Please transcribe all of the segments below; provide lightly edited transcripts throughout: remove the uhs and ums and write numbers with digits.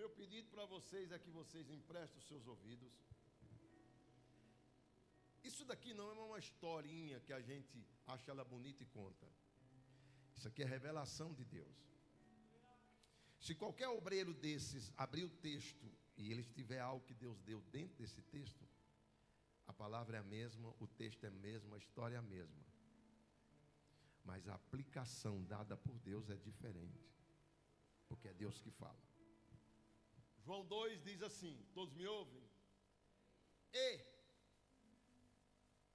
Meu pedido para vocês é que vocês emprestem os seus ouvidos. Isso daqui não é uma historinha que a gente acha ela bonita e conta. Isso aqui é revelação de Deus. Se qualquer obreiro desses abrir o texto e ele tiver algo que Deus deu dentro desse texto, a palavra é a mesma, o texto é o mesmo, a história é a mesma. Mas a aplicação dada por Deus é diferente, porque é Deus que fala. João 2 diz assim, todos me ouvem? E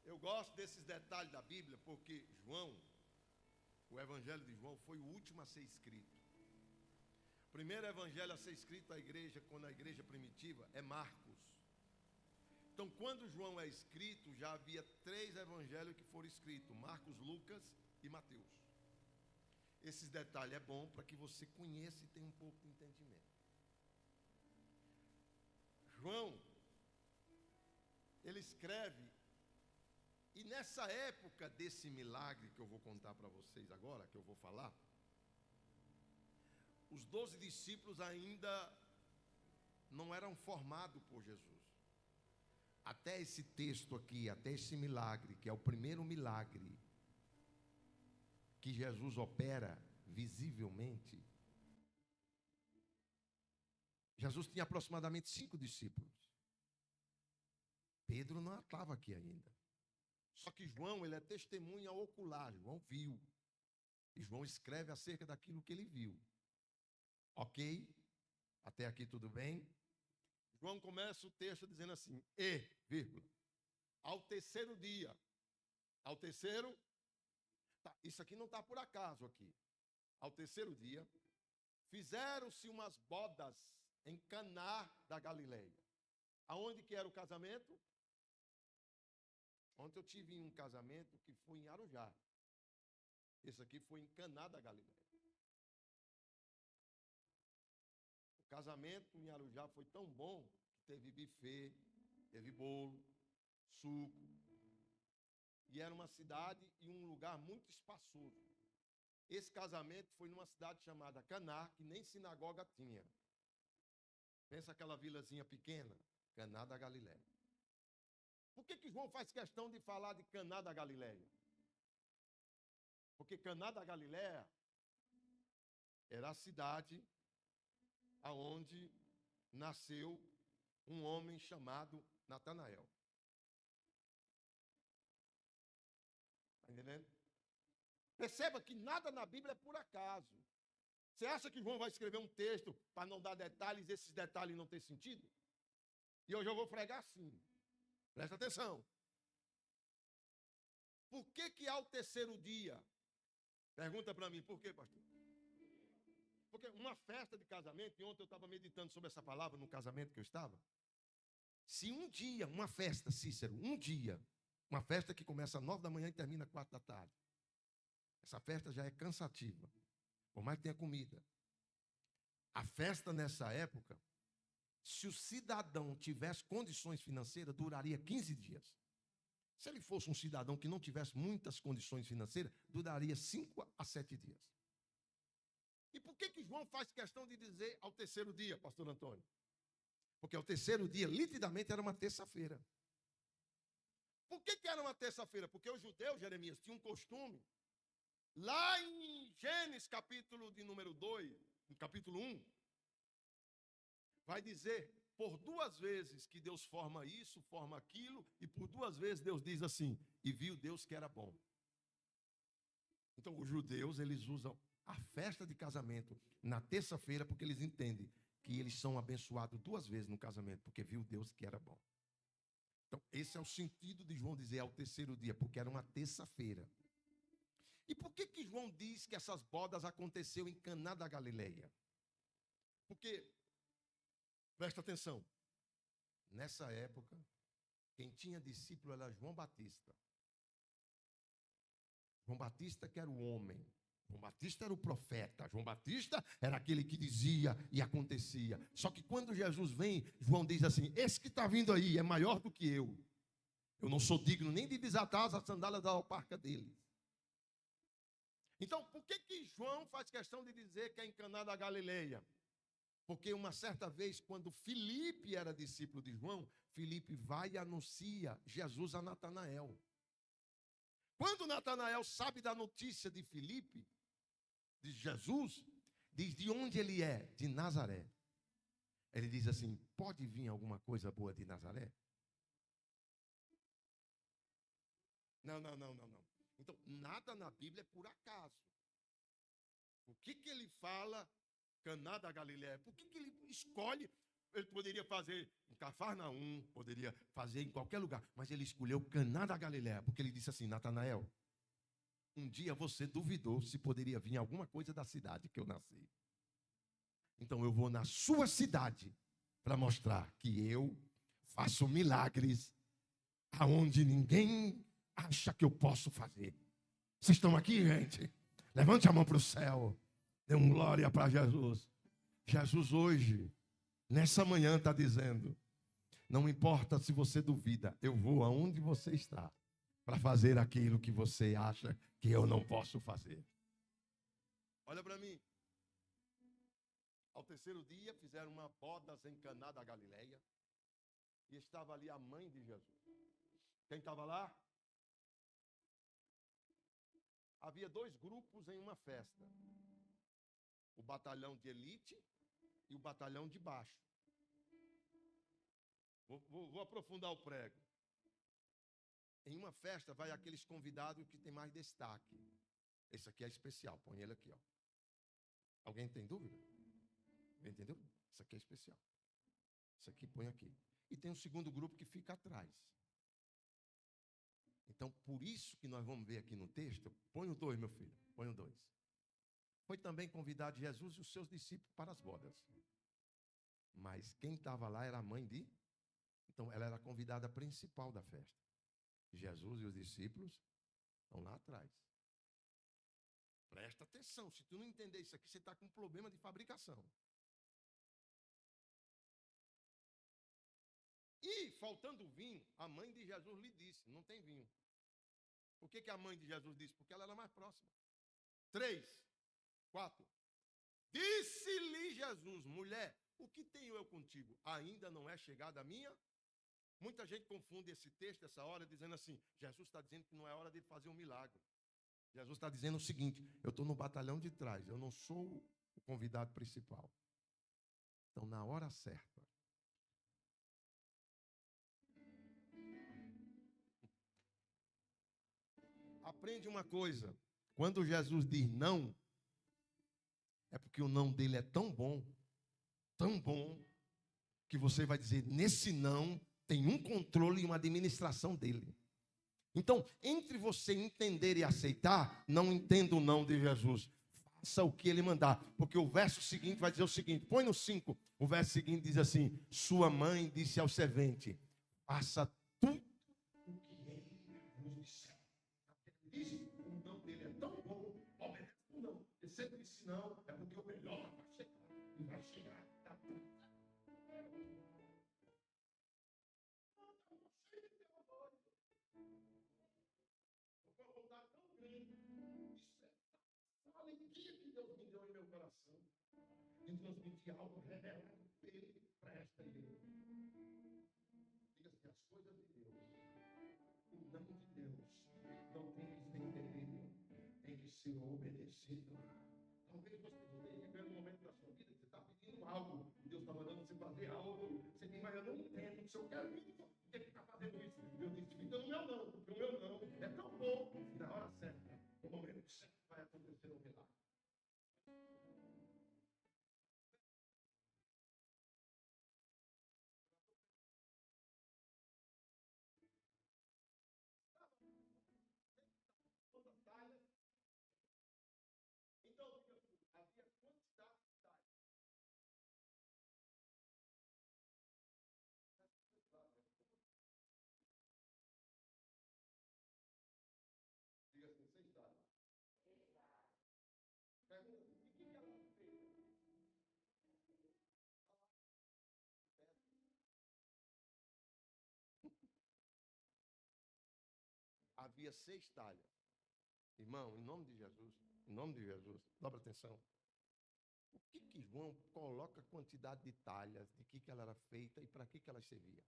eu gosto desses detalhes da Bíblia, porque João, o evangelho de João foi o último a ser escrito. O primeiro evangelho a ser escrito à igreja, quando a igreja primitiva, é Marcos. Então, quando João é escrito, já havia 3 evangelhos que foram escritos, Marcos, Lucas e Mateus. Esses detalhes é bom para que você conheça e tenha um pouco de entendimento. João, ele escreve, e nessa época desse milagre que eu vou contar para vocês agora, que eu vou falar, os 12 discípulos ainda não eram formados por Jesus. Até esse texto aqui, até esse milagre, que é o primeiro milagre que Jesus opera visivelmente, Jesus tinha aproximadamente 5 discípulos. Pedro não estava aqui ainda. Só que João, ele é testemunha ocular, João viu. E João escreve acerca daquilo que ele viu. Ok? Até aqui tudo bem? João começa o texto dizendo assim, vírgula, ao terceiro dia. Ao terceiro, isso aqui não está por acaso aqui. Ao terceiro dia, fizeram-se umas bodas em Caná da Galileia. Aonde que era o casamento? Ontem eu tive um casamento que foi em Arujá. Esse aqui foi em Caná da Galileia. O casamento em Arujá foi tão bom que teve buffet, teve bolo, suco. E era uma cidade e um lugar muito espaçoso. Esse casamento foi numa cidade chamada Caná, que nem sinagoga tinha. Pensa aquela vilazinha pequena, Caná da Galileia. Por que João faz questão de falar de Caná da Galileia? Porque Caná da Galileia era a cidade aonde nasceu um homem chamado Natanael. Está entendendo? Perceba que nada na Bíblia é por acaso. Você acha que João vai escrever um texto para não dar detalhes, esses detalhes não ter sentido? E hoje eu vou fregar assim. Presta atenção. Por que ao terceiro dia? Pergunta para mim, por quê, pastor? Porque uma festa de casamento, e ontem eu estava meditando sobre essa palavra no casamento que eu estava. Se um dia, uma festa, Cícero, um dia, uma festa que começa às 9 da manhã e termina às 4 da tarde. Essa festa já é cansativa, por mais que tenha comida. A festa nessa época, se o cidadão tivesse condições financeiras, duraria 15 dias. Se ele fosse um cidadão que não tivesse muitas condições financeiras, duraria 5 a 7 dias. E por que João faz questão de dizer ao terceiro dia, pastor Antônio? Porque ao terceiro dia, literalmente, era uma terça-feira. Por que era uma terça-feira? Porque os judeus, Jeremias, tinham um costume. Lá em Gênesis, capítulo de número 2, no capítulo 1, vai dizer, por 2 vezes que Deus forma isso, forma aquilo, e por 2 vezes Deus diz assim, e viu Deus que era bom. Então, os judeus, eles usam a festa de casamento na terça-feira, porque eles entendem que eles são abençoados 2 vezes no casamento, porque viu Deus que era bom. Então, esse é o sentido de João dizer ao terceiro dia, porque era uma terça-feira. E por que João diz que essas bodas aconteceram em Caná da Galileia? Porque, presta atenção, nessa época, quem tinha discípulo era João Batista. João Batista que era o homem. João Batista era o profeta. João Batista era aquele que dizia e acontecia. Só que quando Jesus vem, João diz assim, esse que está vindo aí é maior do que eu. Eu não sou digno nem de desatar as sandálias da alparca dele. Então, por que João faz questão de dizer que é em Caná da Galileia? Porque uma certa vez, quando Filipe era discípulo de João, Filipe vai e anuncia Jesus a Natanael. Quando Natanael sabe da notícia de Filipe, de Jesus, diz de onde ele é, de Nazaré. Ele diz assim: pode vir alguma coisa boa de Nazaré? Não. Então, nada na Bíblia é por acaso. O que ele fala, Caná da Galileia? Por que ele escolhe? Ele poderia fazer em Cafarnaum, poderia fazer em qualquer lugar, mas ele escolheu Caná da Galileia, porque ele disse assim: Natanael, um dia você duvidou se poderia vir alguma coisa da cidade que eu nasci. Então eu vou na sua cidade para mostrar que eu faço milagres aonde ninguém acha que eu posso fazer. Vocês estão aqui, gente? Levante a mão para o céu. Dê um glória para Jesus. Jesus hoje, nessa manhã, está dizendo: não importa se você duvida, eu vou aonde você está para fazer aquilo que você acha que eu não posso fazer. Olha para mim. Ao terceiro dia, fizeram uma boda em Caná da Galileia. E estava ali a mãe de Jesus. Quem estava lá? Havia dois grupos em uma festa. O batalhão de elite e o batalhão de baixo. Vou aprofundar o prego. Em uma festa vai aqueles convidados que tem mais destaque. Esse aqui é especial, põe ele aqui, ó. Alguém tem dúvida? Entendeu? Isso aqui é especial. Isso aqui põe aqui. E tem um segundo grupo que fica atrás. Então, por isso que nós vamos ver aqui no texto, põe o 2, meu filho, põe o 2. Foi também convidado Jesus e os seus discípulos para as bodas. Mas quem estava lá era a mãe de... Então, ela era a convidada principal da festa. Jesus e os discípulos estão lá atrás. Presta atenção, se tu não entender isso aqui, você está com um problema de fabricação. E, faltando vinho, a mãe de Jesus lhe disse: não tem vinho. Por que a mãe de Jesus disse? Porque ela era mais próxima. 3, 4. Disse-lhe Jesus: mulher, o que tenho eu contigo? Ainda não é chegada a minha? Muita gente confunde esse texto, essa hora, dizendo assim: Jesus está dizendo que não é hora de fazer um milagre. Jesus está dizendo o seguinte: eu estou no batalhão de trás, eu não sou o convidado principal. Então, na hora certa, aprende uma coisa: quando Jesus diz não, é porque o não dele é tão bom, que você vai dizer: nesse não tem um controle e uma administração dele. Então, entre você entender e aceitar, não entenda o não de Jesus. Faça o que ele mandar, porque o verso seguinte vai dizer o seguinte: põe no 5, o verso seguinte diz assim: sua mãe disse ao servente: faça tudo o que ele vos disser. Diz, o não dele é tão bom, obedece o não. E se ele disse não, é porque o melhor vai chegar. E vai chegar. De transmitir algo revelado pelo presta ele. Diga assim: as coisas de Deus, o não de Deus, não tem que ser entendido, tem que ser obedecido. Talvez você esteja vivendo um momento da sua vida que você está pedindo algo, Deus está mandando você fazer algo, você diz: mas eu não entendo, se eu quero isso, por que está fazendo isso? Eu disse: fica no meu não, porque o meu não é tão bom que na hora certa, no momento certo, vai acontecer um milagre. Então, havia quantidade de tais. Diga assim: você está. Pergunta: o que ela fez? Havia 6 talhas. Irmão, em nome de Jesus, dobra atenção. Por que João coloca a quantidade de talhas, de que ela era feita e para que ela servia?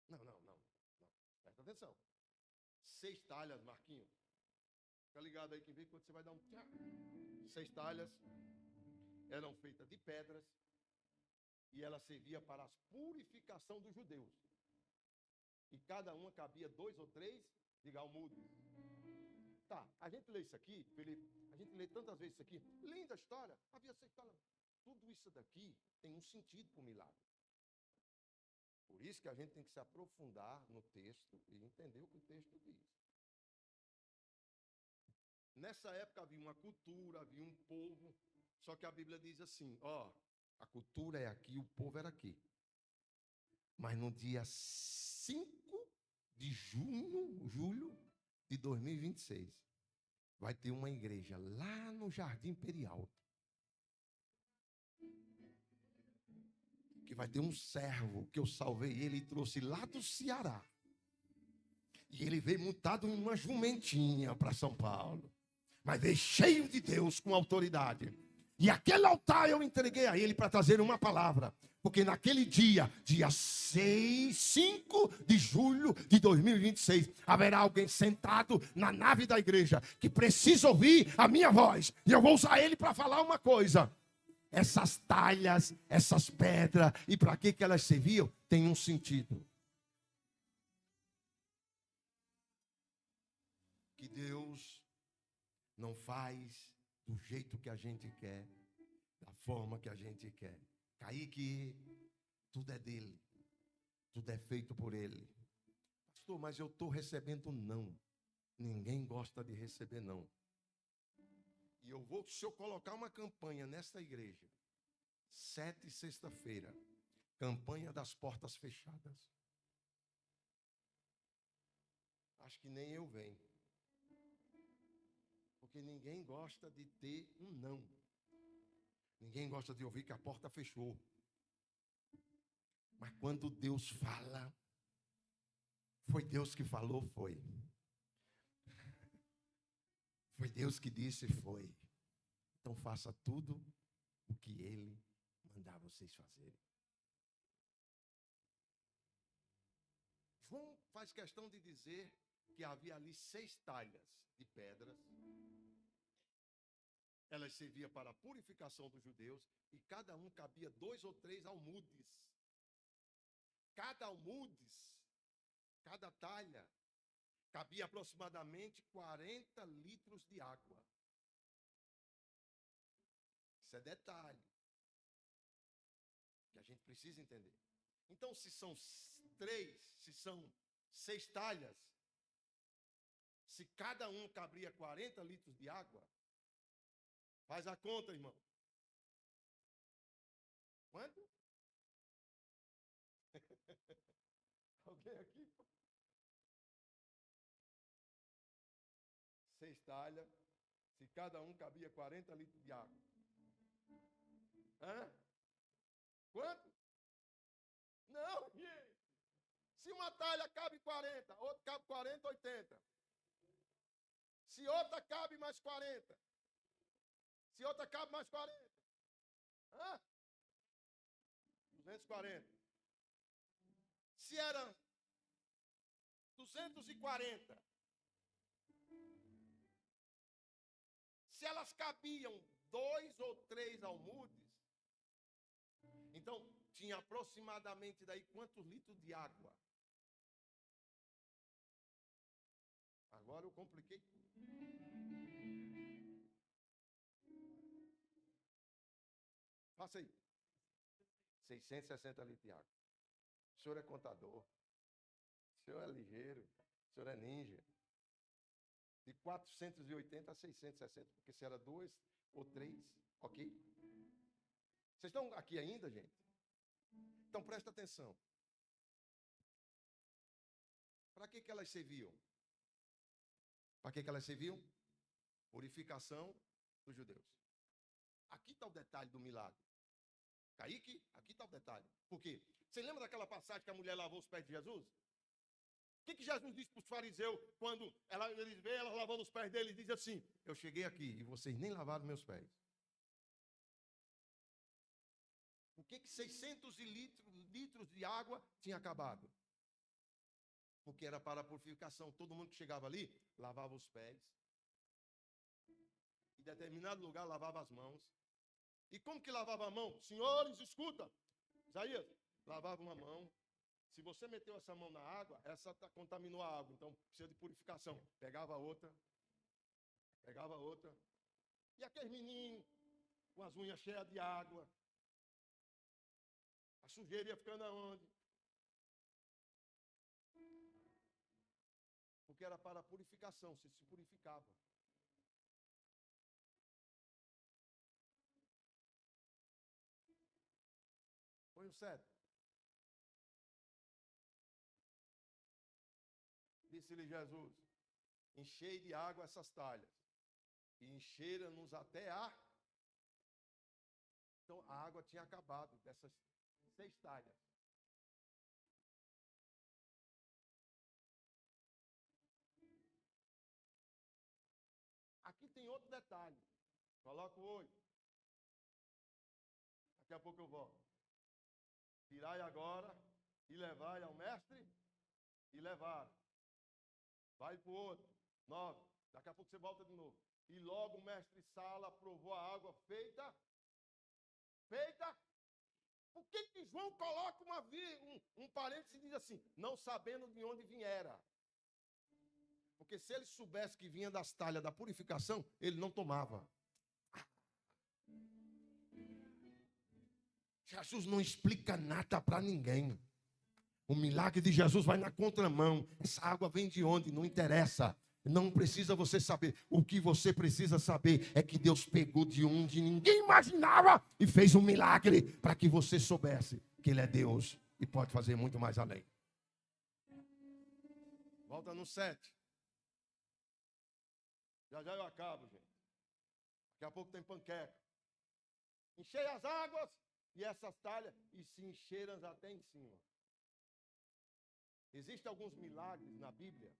Não. Presta atenção. 6 talhas, Marquinho. Fica ligado aí que vem quando você vai dar um tchá. 6 talhas eram feitas de pedras e ela servia para a purificação dos judeus. E cada uma cabia 2 ou 3 de galmudes. Tá, a gente lê isso aqui, Felipe, a gente lê tantas vezes isso aqui. Linda história, havia 6 talhas. Tudo isso daqui tem um sentido para o milagre. Por isso que a gente tem que se aprofundar no texto e entender o que o texto diz. Nessa época havia uma cultura, havia um povo, só que a Bíblia diz assim, ó, a cultura é aqui, o povo era aqui. Mas no dia 5 de julho de 2026, vai ter uma igreja lá no Jardim Imperial. Que vai ter um servo que eu salvei ele e trouxe lá do Ceará. E ele veio montado em uma jumentinha para São Paulo. Mas veio cheio de Deus, com autoridade. E aquele altar eu entreguei a ele para trazer uma palavra. Porque naquele dia, dia 5 de julho de 2026, haverá alguém sentado na nave da igreja que precisa ouvir a minha voz. E eu vou usar ele para falar uma coisa. Essas talhas, essas pedras, e para que elas serviam, tem um sentido. Que Deus não faz do jeito que a gente quer, da forma que a gente quer. Kaique, tudo é dele, tudo é feito por ele. Pastor, mas eu estou recebendo não. Ninguém gosta de receber não. E eu vou, se eu colocar uma campanha nesta igreja, 7 sexta-feira, campanha das portas fechadas. Acho que nem eu venho. Porque ninguém gosta de ter um não. Ninguém gosta de ouvir que a porta fechou. Mas quando Deus fala, foi Deus que falou, foi. Foi Deus que disse, foi. Então faça tudo o que Ele mandar vocês fazerem. João faz questão de dizer que havia ali 6 talhas de pedras. Elas serviam para a purificação dos judeus e cada um cabia 2 ou 3 almudes. Cada almudes, cada talha, cabia aproximadamente 40 litros de água. Isso é detalhe que a gente precisa entender. Então, se são 6 talhas, se cada um cabia 40 litros de água, faz a conta, irmão. Quanto? Alguém aqui? 6 talhas, se cada um cabia 40 litros de água. Hã? Quanto? Não, gente. Se uma talha cabe 40, outra cabe 40, 80. Se outra cabe mais 40. Se outra cabe mais 40. Hã? 240. Se era 240. Se elas cabiam 2 ou 3 almudes, então tinha aproximadamente daí quantos litros de água? Agora eu compliquei tudo. Passa aí. 660 litros de água. O senhor é contador. O senhor é ligeiro. O senhor é ninja. De 480 a 660. Porque se era 2 ou 3, ok? Vocês estão aqui ainda, gente? Então presta atenção. Para que elas serviam? Para que elas serviam? Purificação dos judeus. Aqui está o detalhe do milagre. Kaique, aqui está o detalhe. Por quê? Você lembra daquela passagem que a mulher lavou os pés de Jesus? O que Jesus disse para os fariseus quando eles veem ela lavando os pés dele? Ele diz assim, eu cheguei aqui e vocês nem lavaram meus pés. que 600 litros de água tinha acabado? Porque era para a purificação. Todo mundo que chegava ali, lavava os pés. Em determinado lugar, lavava as mãos. E como que lavava a mão? Senhores, escuta. Isaías, lavava uma mão. Se você meteu essa mão na água, essa contaminou a água. Então, precisa de purificação. Pegava outra. Pegava outra. E aquele menino, com as unhas cheias de água. A sujeira ia ficando aonde? Porque era para a purificação, você se purificava. Põe o 7. Disse-lhe Jesus: enchei de água essas talhas, e encheram-nos até a... Então a água tinha acabado dessas 6 talhas. Aqui tem outro detalhe. Coloca o 8. Daqui a pouco eu volto. Tirai agora e levai ao mestre e levar. Vai para o outro. 9. Daqui a pouco você volta de novo. E logo o mestre Sala provou a água feita. Por que João coloca um parênteses e diz assim, não sabendo de onde viera? Porque se ele soubesse que vinha das talhas da purificação, ele não tomava. Jesus não explica nada para ninguém. O milagre de Jesus vai na contramão. Essa água vem de onde? Não interessa. Não precisa você saber. O que você precisa saber é que Deus pegou de onde ninguém imaginava e fez um milagre para que você soubesse que Ele é Deus e pode fazer muito mais além. Volta no 7. Já eu acabo, gente. Daqui a pouco tem panqueca. Enchei as águas e essas talhas e se encheram até em cima. Existem alguns milagres na Bíblia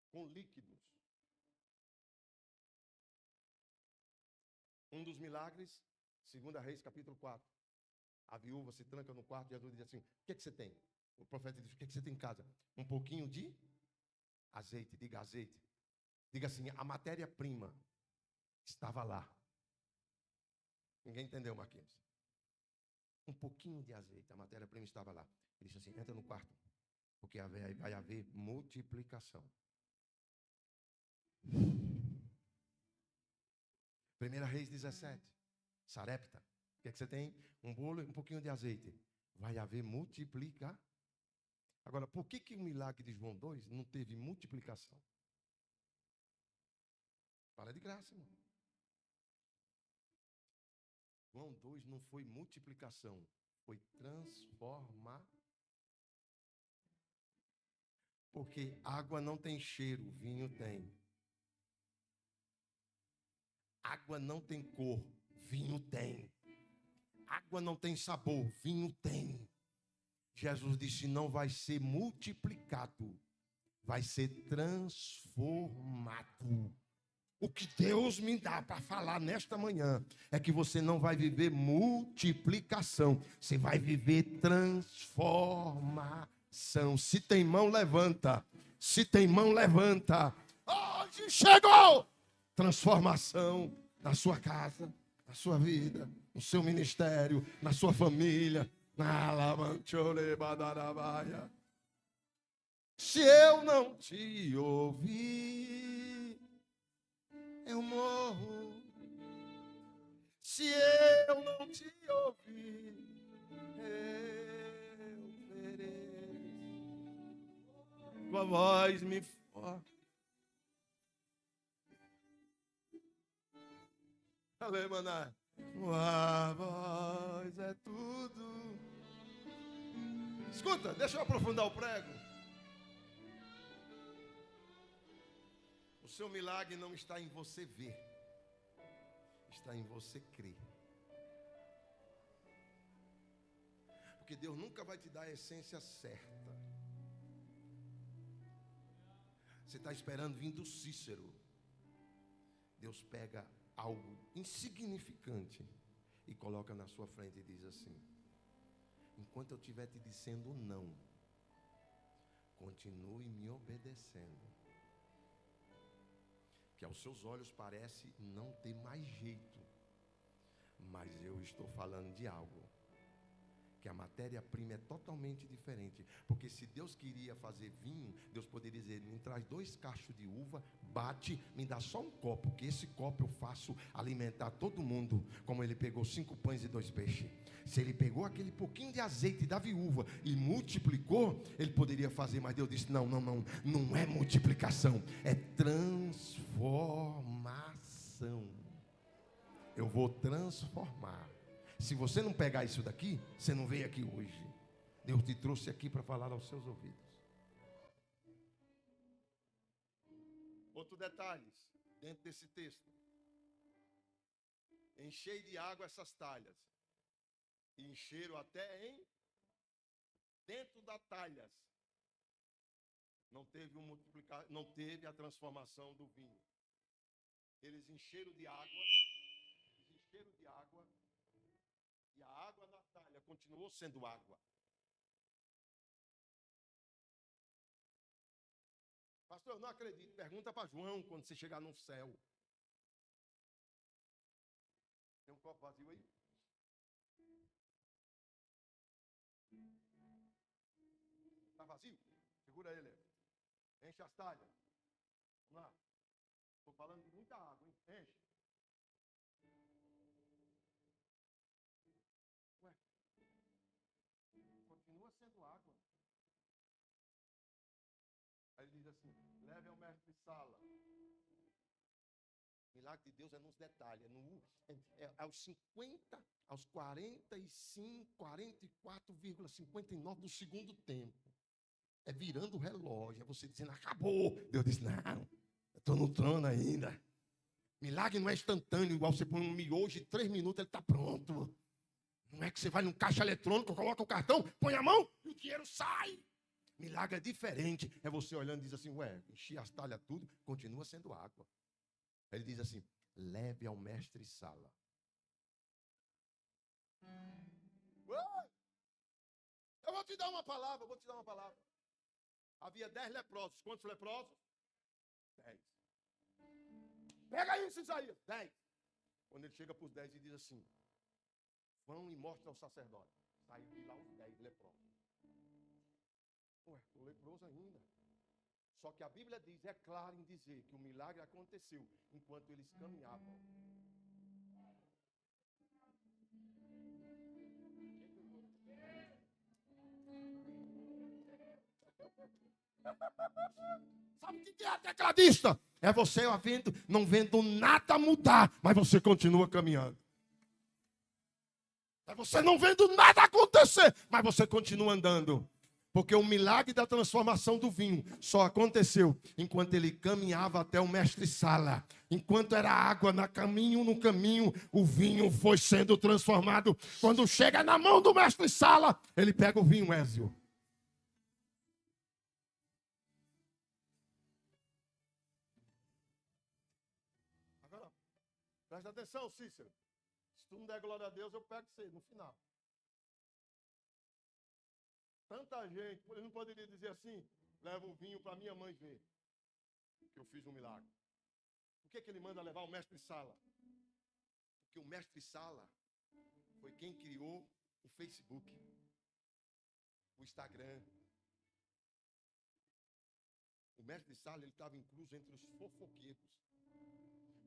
com líquidos. Um dos milagres, 2 Reis, capítulo 4. A viúva se tranca no quarto e Jesus diz assim, o que você tem? O profeta diz, o que você tem em casa? Um pouquinho de azeite, diga azeite. Diga assim, a matéria-prima estava lá. Ninguém entendeu, Marquinhos? Um pouquinho de azeite, a matéria-prima estava lá. Ele disse assim, entra no quarto, porque vai haver multiplicação. 1 Reis 17, Sarepta. O que você tem? Um bolo e um pouquinho de azeite. Vai haver multiplicação. Agora, por que o milagre de João 2 não teve multiplicação? Para de graça, irmão. João 2 não foi multiplicação, foi transformar. Porque água não tem cheiro, vinho tem. Água não tem cor, vinho tem. Água não tem sabor, vinho tem. Jesus disse, não vai ser multiplicado, vai ser transformado. O que Deus me dá para falar nesta manhã é que você não vai viver multiplicação, você vai viver transformação. Se tem mão, levanta. Se tem mão, levanta. Hoje chegou transformação na sua casa, na sua vida, no seu ministério, na sua família. Se eu não te ouvir, eu morro. Se eu não te ouvir, eu pereço. Tua voz me forte. Alemanai. Tua voz é tudo. Escuta, deixa eu aprofundar o prego. O seu milagre não está em você ver, está em você crer. Porque Deus nunca vai te dar a essência certa. Você está esperando vir do Cícero. Deus pega algo insignificante e coloca na sua frente e diz assim: enquanto eu estiver te dizendo não, continue me obedecendo. Que aos seus olhos parece não ter mais jeito, mas eu estou falando de algo, que a matéria-prima é totalmente diferente. Porque se Deus queria fazer vinho, Deus poderia dizer: me traz 2 cachos de uva, bate, me dá só um copo, que esse copo eu faço alimentar todo mundo. Como ele pegou 5 pães e 2 peixes. Se ele pegou aquele pouquinho de azeite da viúva e multiplicou, ele poderia fazer. Mas Deus disse: não é multiplicação, é transformação. Eu vou transformar. Se você não pegar isso daqui, você não veio aqui hoje. Deus te trouxe aqui para falar aos seus ouvidos. Outro detalhe dentro desse texto: enchei de água essas talhas. E encheram até dentro das talhas. Não teve não teve a transformação do vinho. Eles encheram de água. E a água na talha continuou sendo água. Pastor, eu não acredito. Pergunta para João quando você chegar no céu. Tem um copo vazio aí? Está vazio? Segura ele. Enche as talhas. Vamos lá. Estou falando de muita água, hein? Enche. Ué. Continua sendo água. Aí ele diz assim: leve ao mestre de sala. O milagre de Deus é nos detalhes. Aos 50, aos 45, 44,59 do segundo tempo. É virando o relógio. É você dizendo: acabou. Deus diz: não, eu estou no trono ainda. Milagre não é instantâneo, igual você põe um miojo, em 3 minutos ele está pronto. Não é que você vai num caixa eletrônico, coloca o cartão, põe a mão e o dinheiro sai. Milagre é diferente. É você olhando e diz assim: ué, enchi as talhas tudo, continua sendo água. Ele diz assim: leve ao mestre sala. Eu vou te dar uma palavra, Havia 10 leprosos. Quantos leprosos? 10. Pega isso, Isaías. 10. Quando ele chega para os 10 e diz assim: vão e mostrem ao sacerdote. Saiu de lá os 10 leprosos. Ué, o leproso ainda. Só que a Bíblia diz, é claro em dizer, que o milagre aconteceu enquanto eles caminhavam. Sabe o que é tecladista? É você não vendo nada mudar, mas você continua caminhando. É você não vendo nada acontecer, mas você continua andando. Porque o milagre da transformação do vinho só aconteceu enquanto ele caminhava até o mestre sala. Enquanto era água no caminho, o vinho foi sendo transformado. Quando chega na mão do mestre sala, ele pega o vinho, Ézio. Agora, presta atenção, Cícero. Se tu não der glória a Deus, eu pego você no final. Tanta gente, ele não poderia dizer assim: leva o vinho para minha mãe ver que eu fiz um milagre. Por que ele manda levar o mestre sala? Porque o mestre sala foi quem criou o Facebook, o Instagram. O mestre sala, ele estava incluso entre os fofoqueiros.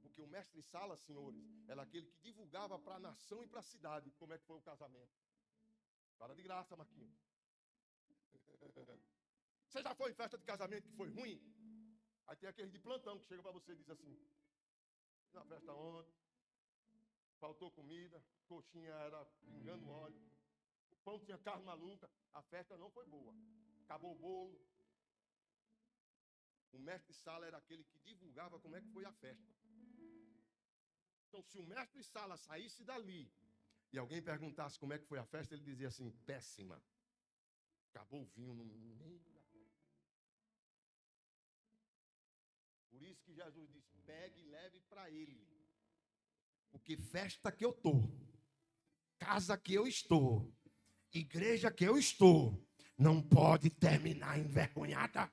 Porque o mestre sala, senhores, era aquele que divulgava para a nação e para a cidade como é que foi o casamento. Para de graça, Marquinhos. Você já foi em festa de casamento que foi ruim? Aí tem aquele de plantão que chega para você e diz assim: na festa ontem, faltou comida, coxinha era pingando óleo, o pão tinha carne maluca, a festa não foi boa, acabou o bolo. O mestre sala era aquele que divulgava como é que foi a festa. Então, se o mestre sala saísse dali e alguém perguntasse como é que foi a festa, ele dizia assim: péssima. Acabou o vinho no meio da festa. Por isso que Jesus disse: pegue e leve para ele. Porque festa que eu estou, casa que eu estou, igreja que eu estou, não pode terminar envergonhada.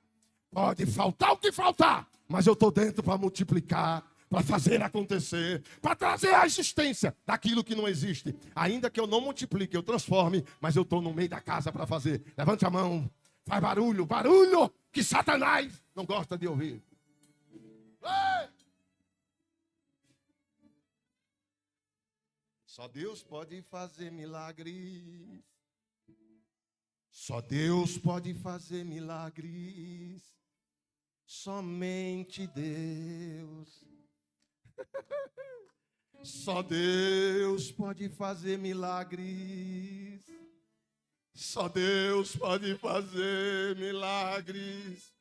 Pode faltar o que faltar, mas eu estou dentro para multiplicar, para fazer acontecer, para trazer a existência daquilo que não existe. Ainda que eu não multiplique, eu transforme, mas eu estou no meio da casa para fazer. Levante a mão, faz barulho, barulho que Satanás não gosta de ouvir. Ei! Só Deus pode fazer milagres. Só Deus pode fazer milagres. Somente Deus. Só Deus pode fazer milagres. Só Deus pode fazer milagres.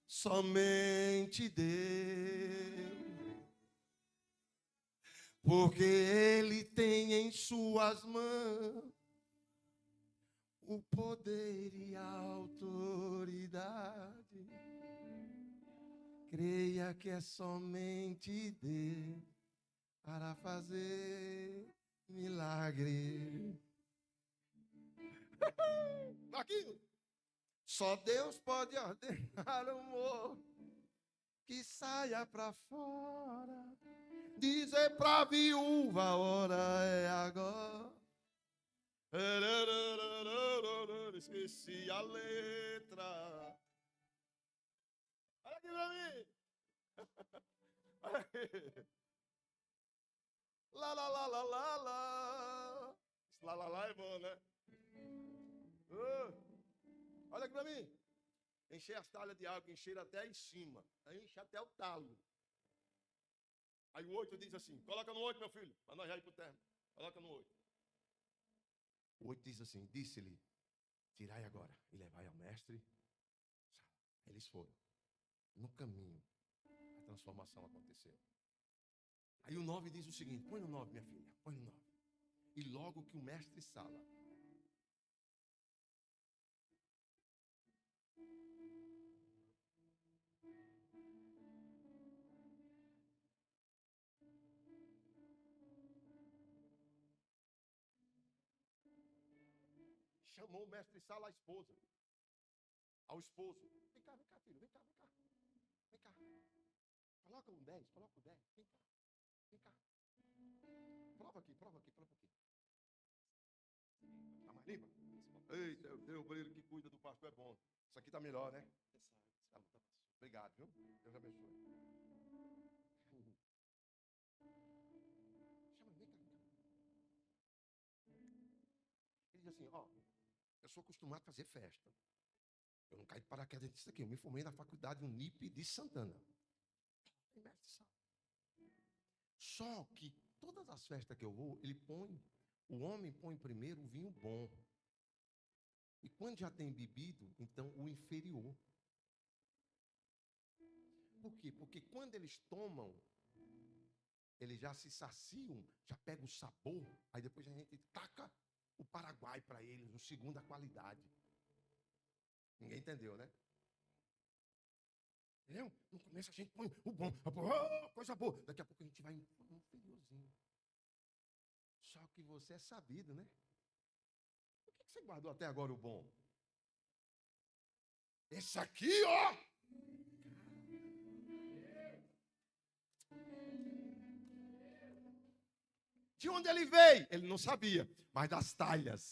Somente Deus. Porque Ele tem em suas mãos o poder e a autoridade. Creia que é somente Deus para fazer milagre. Aqui, só Deus pode ordenar o morto que saia para fora. Dizer para a viúva, a hora é agora. Esqueci a letra. Olha aqui pra mim. Olha aqui. Lá, lá, lá, lá, lá, lá. Esse lá, lá, lá é bom, né? Olha aqui pra mim. Encher as talhas de água, encher até em cima. Enche até o talo. Aí o 8 diz assim, coloca no 8, meu filho, para nós já ir pro terno. Coloca no 8. O 8 diz assim, disse-lhe, tirai agora e levai ao mestre. Eles foram. No caminho, a transformação aconteceu. Aí o 9 diz o seguinte, põe no 9, minha filha, põe no 9. E logo que o mestre Sala chamou o mestre Sala à esposa, ao esposo. Vem cá, filho, vem cá. Vem cá. Coloca o 10, coloca o 10. Vem cá. Vem cá. Prova aqui. Tá mais limpa? Eita, o banheiro que cuida do pastor é bom. Isso aqui tá melhor, né? Obrigado, viu? Deus abençoe. Chama, vem cá. Ele diz assim, ó, eu sou acostumado a fazer festa. Eu não caí de paraquedas disso aqui. Eu me formei na faculdade Unip de Santana. Só que todas as festas que eu vou, o homem põe primeiro o vinho bom. E quando já tem bebido, então o inferior. Por quê? Porque quando eles tomam, eles já se saciam, já pegam o sabor, aí depois a gente taca o Paraguai para eles, o segunda qualidade. Ninguém entendeu, né? Entendeu? No começo a gente põe o bom, coisa boa. Daqui a pouco a gente vai no inferiorzinho. Só que você é sabido, né? Por que você guardou até agora o bom? Esse aqui, ó! De onde ele veio? Ele não sabia, mas das talhas,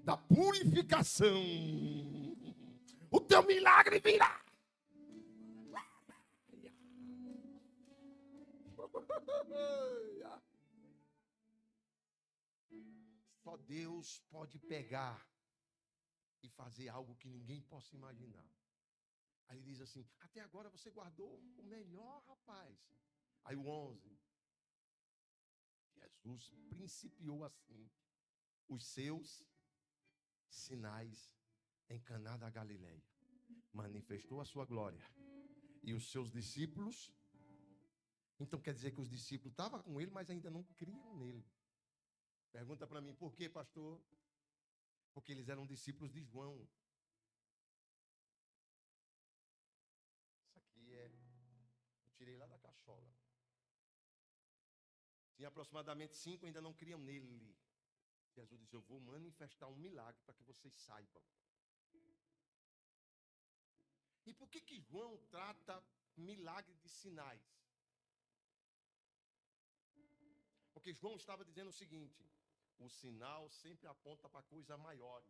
da purificação. O teu milagre virá. Só Deus pode pegar e fazer algo que ninguém possa imaginar. Aí ele diz assim, até agora você guardou o melhor, rapaz. Aí o 11. Jesus principiou assim os seus sinais em Caná da Galileia. Manifestou a sua glória. E os seus discípulos, então quer dizer que os discípulos estavam com ele, mas ainda não criam nele. Pergunta para mim, por quê, pastor? Porque eles eram discípulos de João. Isso aqui eu tirei lá da cachola. Tinha aproximadamente 5 ainda não criam nele. Jesus disse: eu vou manifestar um milagre para que vocês saibam. E por que João trata milagre de sinais? Porque João estava dizendo o seguinte: o sinal sempre aponta para coisas maiores.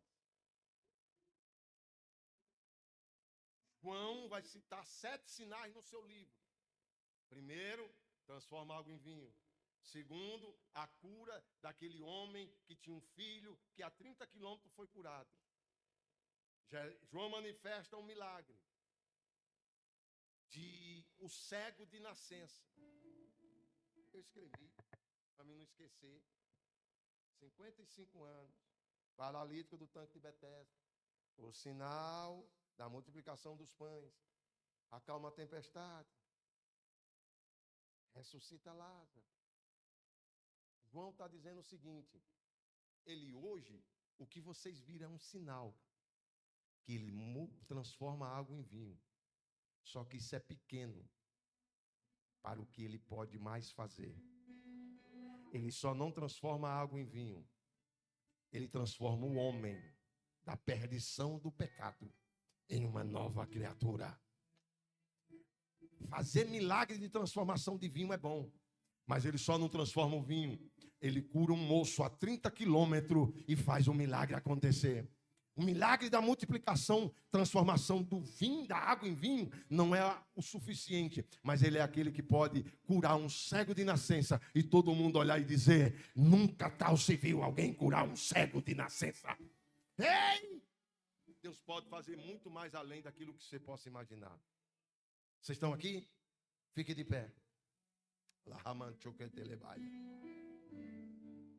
João vai citar 7 sinais no seu livro. Primeiro, transforma água em vinho. Segundo, a cura daquele homem que tinha um filho que a 30 quilômetros foi curado. João manifesta um milagre de o cego de nascença. Eu escrevi, para mim não esquecer, 55 anos, paralítico do tanque de Betesda, o sinal da multiplicação dos pães, acalma a tempestade, ressuscita Lázaro. João está dizendo o seguinte: ele hoje, o que vocês viram é um sinal, que ele transforma a água em vinho. Só que isso é pequeno para o que ele pode mais fazer. Ele só não transforma a água em vinho. Ele transforma o homem da perdição do pecado em uma nova criatura. Fazer milagre de transformação de vinho é bom, mas ele só não transforma o vinho. Ele cura um moço a 30 quilômetros e faz o milagre acontecer. O milagre da multiplicação, transformação do vinho, da água em vinho, não é o suficiente, mas ele é aquele que pode curar um cego de nascença e todo mundo olhar e dizer: nunca tal se viu alguém curar um cego de nascença. Ei! Deus pode fazer muito mais além daquilo que você possa imaginar. Vocês estão aqui? Fique de pé.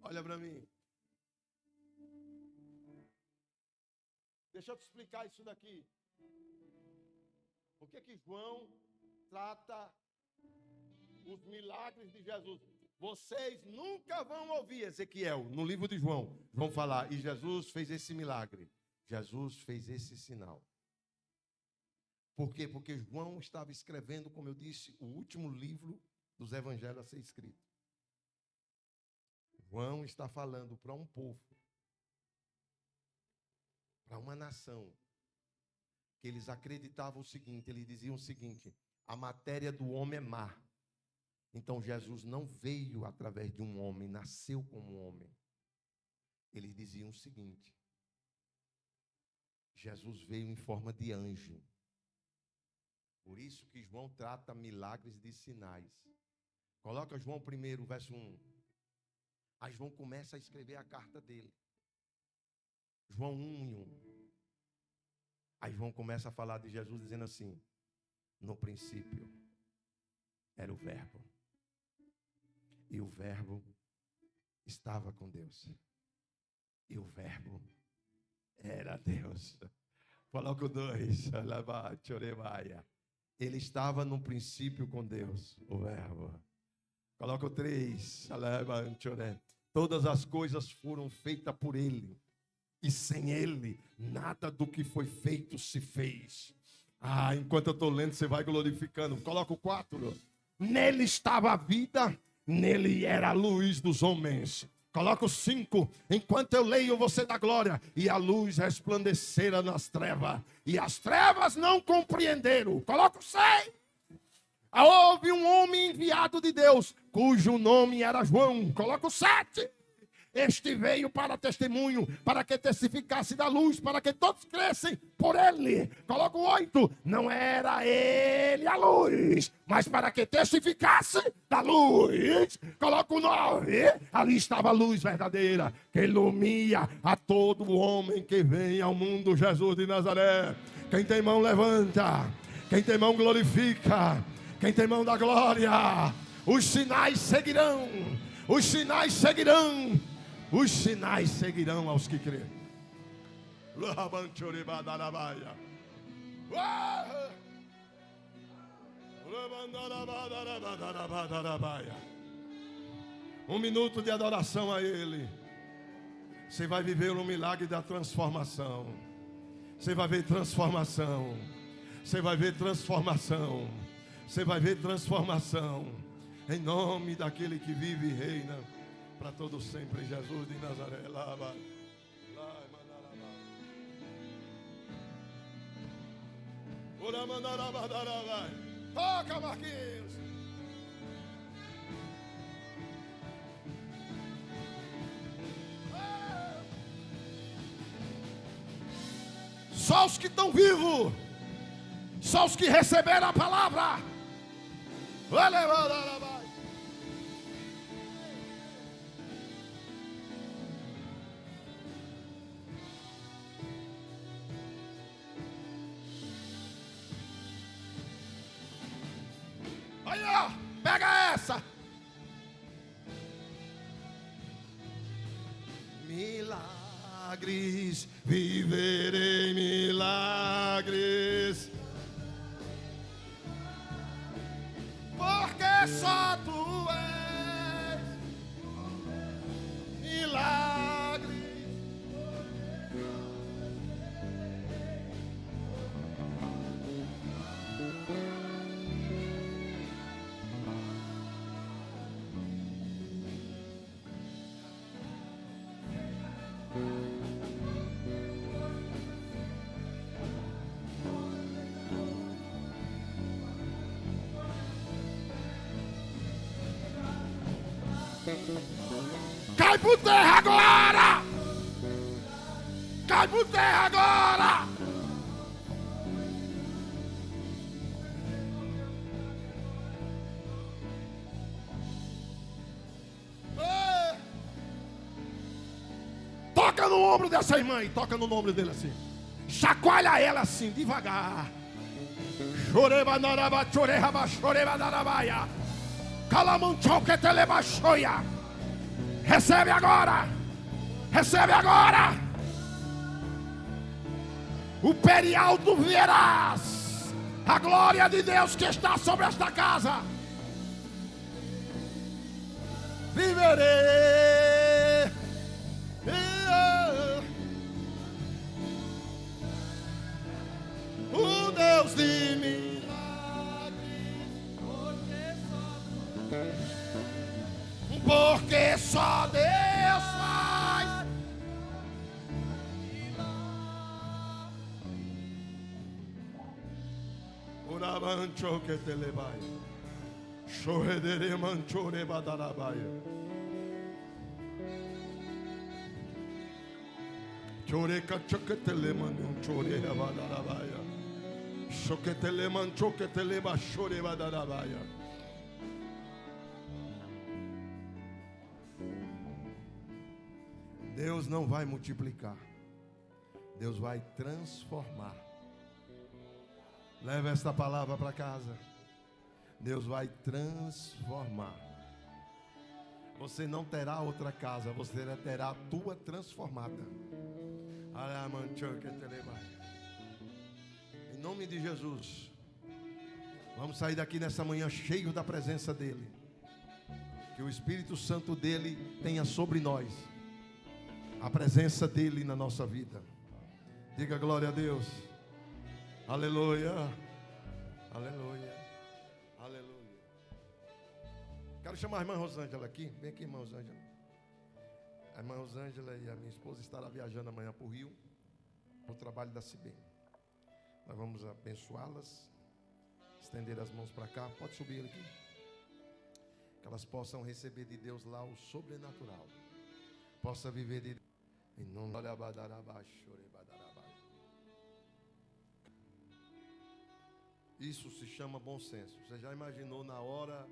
Olha para mim. Deixa eu te explicar isso daqui. Por que João trata os milagres de Jesus? Vocês nunca vão ouvir Ezequiel, no livro de João, vão falar: e Jesus fez esse milagre, Jesus fez esse sinal. Por quê? Porque João estava escrevendo, como eu disse, o último livro dos evangelhos a ser escrito. João está falando para um povo, para uma nação, que eles acreditavam o seguinte, eles diziam o seguinte: a matéria do homem é má. Então Jesus não veio através de um homem, nasceu como homem. Eles diziam o seguinte: Jesus veio em forma de anjo. Por isso que João trata milagres de sinais. Coloca João 1, verso 1. Aí João começa a escrever a carta dele. João 1:1. Aí João começa a falar de Jesus dizendo assim: no princípio era o Verbo, e o Verbo estava com Deus, e o Verbo era Deus. Coloca o 2. Ele estava no princípio com Deus, o Verbo. Coloca o 3. Todas as coisas foram feitas por Ele, e sem Ele, nada do que foi feito se fez. Enquanto eu estou lendo, você vai glorificando. Coloca o 4. Nele estava a vida, nele era a luz dos homens. Coloca o 5. Enquanto eu leio, você dá glória. E a luz resplandecera nas trevas, e as trevas não compreenderam. Coloca o 6. Houve um homem enviado de Deus, cujo nome era João. Coloca o 7. Este veio para testemunho, para que testificasse da luz, para que todos crescem por ele. Coloca o 8. Não era ele a luz, mas para que testificasse da luz. Coloca o 9. Ali estava a luz verdadeira, que ilumina a todo homem que vem ao mundo. Jesus de Nazaré. Quem tem mão, levanta. Quem tem mão, glorifica. Quem tem mão, dá glória. Os sinais seguirão. Os sinais seguirão. Os sinais seguirão aos que crêem. Um minuto de adoração a Ele. Você vai viver um milagre da transformação. Você vai ver transformação. Você vai ver transformação. Você vai ver transformação. Em nome daquele que vive e reina para todo sempre, Jesus de Nazaré. Lá, vai. Lá, vai. Toca, Marquinhos. Só os que estão vivos, só os que receberam a palavra. Aí, ó, pega essa. Milagres, viverei milagres, porque só tu és milagres. Cai por terra agora! Cai por terra agora! Toca no ombro dessa irmã e toca no ombro dele assim. Chacoalha ela assim, devagar. Chorebanaraba, choreba, chorebanarabaia. Calamanchoque telebaixoia. Recebe agora. Recebe agora. O perialto verás. A glória de Deus que está sobre esta casa. Viverei. O Deus de milagres. Porque só Deus faz. Orabancho que te levaia. Chorredere manchore badarabaia. Choreca chocatele manum chore badarabaia. Chocatele manchoque te leva chore badarabaia. Deus não vai multiplicar, Deus vai transformar. Leva esta palavra para casa. Deus vai transformar. Você não terá outra casa, você terá a tua transformada. Em nome de Jesus, vamos sair daqui nessa manhã cheio da presença dEle. Que o Espírito Santo dEle tenha sobre nós a presença dEle na nossa vida. Diga glória a Deus. Aleluia. Aleluia. Aleluia. Quero chamar a irmã Rosângela aqui. Vem aqui, irmã Rosângela. A irmã Rosângela e a minha esposa estarão viajando amanhã para o Rio, para o trabalho da CIBEM. Nós vamos abençoá-las, estender as mãos para cá. Pode subir aqui. Que elas possam receber de Deus lá o sobrenatural. Possa viver de em nome de isso se chama bom senso. Você já imaginou na hora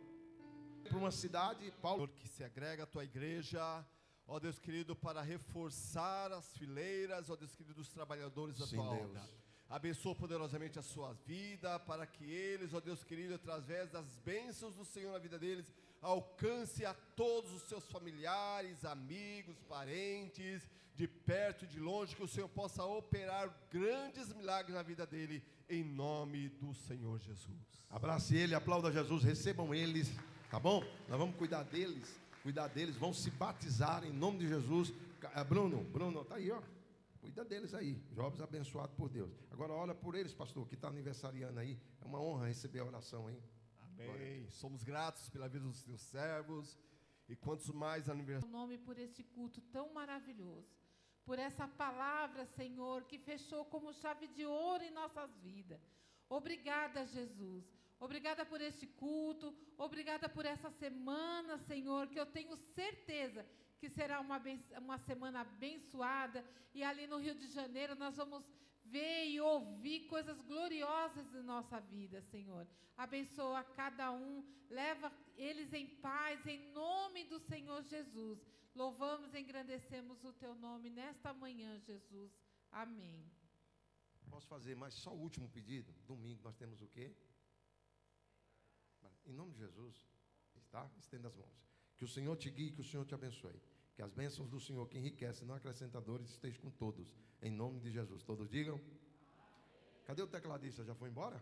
para uma cidade, Paulo, que se agrega à tua igreja, ó Deus querido, para reforçar as fileiras, ó Deus querido, dos trabalhadores da tua obra. Abençoa poderosamente a sua vida, para que eles, ó Deus querido, através das bênçãos do Senhor na vida deles, alcance a todos os seus familiares, amigos, parentes, de perto e de longe, que o Senhor possa operar grandes milagres na vida dele, em nome do Senhor Jesus. Abrace ele, aplauda Jesus, recebam eles, tá bom? Nós vamos cuidar deles, vão se batizar em nome de Jesus. Bruno, tá aí, ó. Cuida deles aí, jovens abençoados por Deus. Agora ora por eles, pastor, que está aniversariando aí. É uma honra receber a oração, hein? Amém. Somos gratos pela vida dos teus servos. E quantos mais aniversários. Nome por este culto tão maravilhoso. Por essa palavra, Senhor, que fechou como chave de ouro em nossas vidas. Obrigada, Jesus. Obrigada por este culto. Obrigada por essa semana, Senhor, que eu tenho certeza que será uma semana abençoada. E ali no Rio de Janeiro nós vamos ver e ouvir coisas gloriosas em nossa vida, Senhor. Abençoa cada um, leva eles em paz, em nome do Senhor Jesus. Louvamos e engrandecemos o teu nome nesta manhã, Jesus. Amém. Posso fazer mais só o último pedido? Domingo nós temos o quê? Em nome de Jesus, tá? Estenda as mãos. Que o Senhor te guie, que o Senhor te abençoe. Que as bênçãos do Senhor, que enriquece, não acrescentadores, estejam com todos. Em nome de Jesus. Todos digam. Cadê o tecladista? Já foi embora?